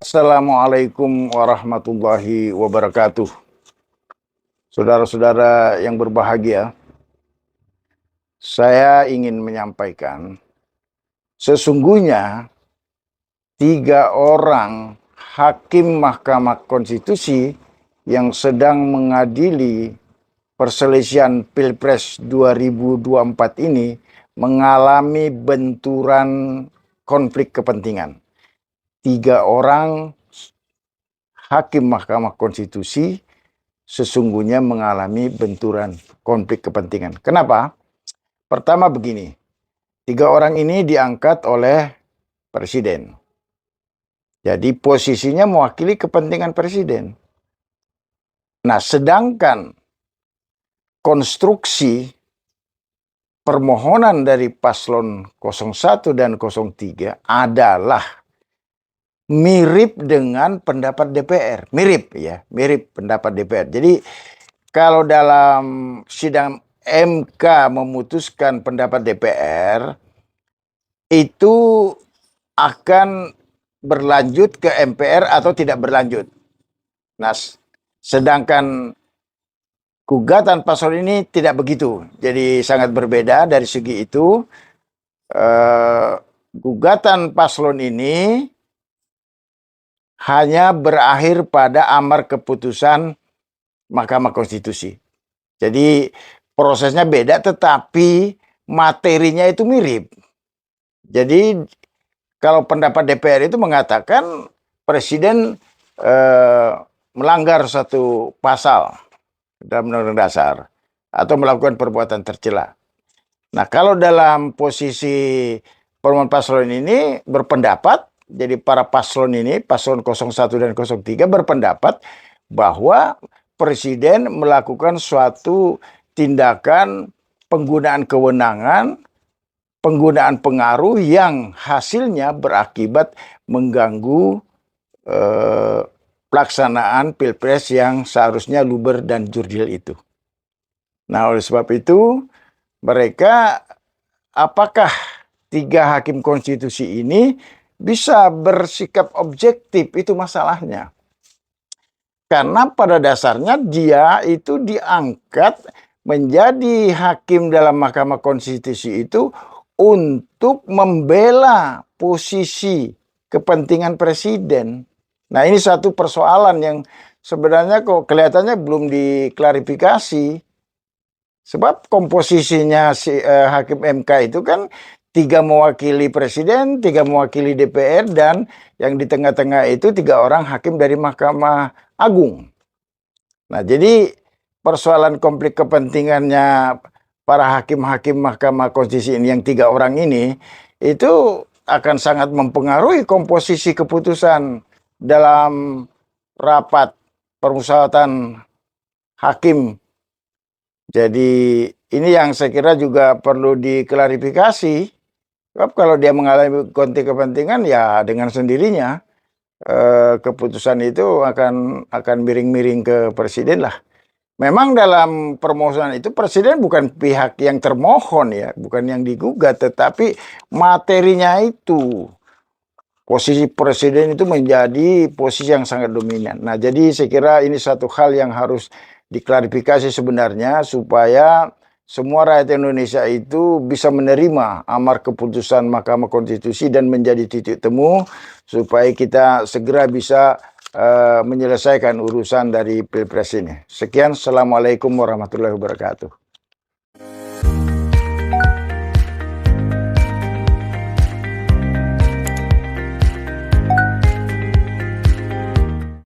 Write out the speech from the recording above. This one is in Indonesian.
Assalamualaikum warahmatullahi wabarakatuh. Saudara-saudara yang berbahagia, saya ingin menyampaikan sesungguhnya 3 orang hakim Mahkamah Konstitusi yang sedang mengadili perselisihan Pilpres 2024 ini mengalami benturan konflik kepentingan. 3 orang hakim Mahkamah Konstitusi sesungguhnya mengalami benturan konflik kepentingan. Kenapa? Pertama begini, 3 orang ini diangkat oleh presiden. Jadi posisinya mewakili kepentingan presiden. Nah, sedangkan konstruksi permohonan dari paslon 01 dan 03 adalah mirip dengan pendapat DPR. Mirip pendapat DPR. Jadi kalau dalam sidang MK memutuskan pendapat DPR, itu akan berlanjut ke MPR atau tidak berlanjut. Nah, sedangkan gugatan paslon ini tidak begitu. Jadi sangat berbeda dari segi itu. Gugatan paslon ini hanya berakhir pada amar keputusan Mahkamah Konstitusi. Jadi prosesnya beda tetapi materinya itu mirip. Jadi kalau pendapat DPR itu mengatakan presiden melanggar satu pasal dalam Undang-Undang Dasar atau melakukan perbuatan tercela. Nah, kalau dalam posisi permohonan paslon ini berpendapat, jadi para paslon ini, paslon 01 dan 03 berpendapat bahwa presiden melakukan suatu tindakan penggunaan kewenangan, penggunaan pengaruh yang hasilnya berakibat mengganggu pelaksanaan Pilpres yang seharusnya luber dan jurdil itu. Nah, oleh sebab itu, mereka apakah 3 hakim konstitusi ini bisa bersikap objektif, itu masalahnya. Karena pada dasarnya dia itu diangkat menjadi hakim dalam Mahkamah Konstitusi itu untuk membela posisi kepentingan presiden. Nah, ini satu persoalan yang sebenarnya kok kelihatannya belum diklarifikasi. Sebab komposisinya hakim MK itu kan 3 mewakili presiden, 3 mewakili DPR, dan yang di tengah-tengah itu 3 orang hakim dari Mahkamah Agung. Nah, jadi persoalan konflik kepentingannya para hakim-hakim Mahkamah Konstitusi ini yang 3 orang ini itu akan sangat mempengaruhi komposisi keputusan dalam rapat permusyawaratan hakim. Jadi ini yang saya kira juga perlu diklarifikasi. Sebab kalau dia mengalami konflik kepentingan, ya dengan sendirinya keputusan itu akan miring-miring ke presiden lah. Memang dalam permohonan itu presiden bukan pihak yang termohon ya, bukan yang digugat, tetapi materinya itu. Posisi presiden itu menjadi posisi yang sangat dominan. Nah, jadi saya kira ini satu hal yang harus diklarifikasi sebenarnya supaya semua rakyat Indonesia itu bisa menerima amar keputusan Mahkamah Konstitusi dan menjadi titik temu supaya kita segera bisa menyelesaikan urusan dari Pilpres ini. Sekian, Assalamualaikum warahmatullahi wabarakatuh.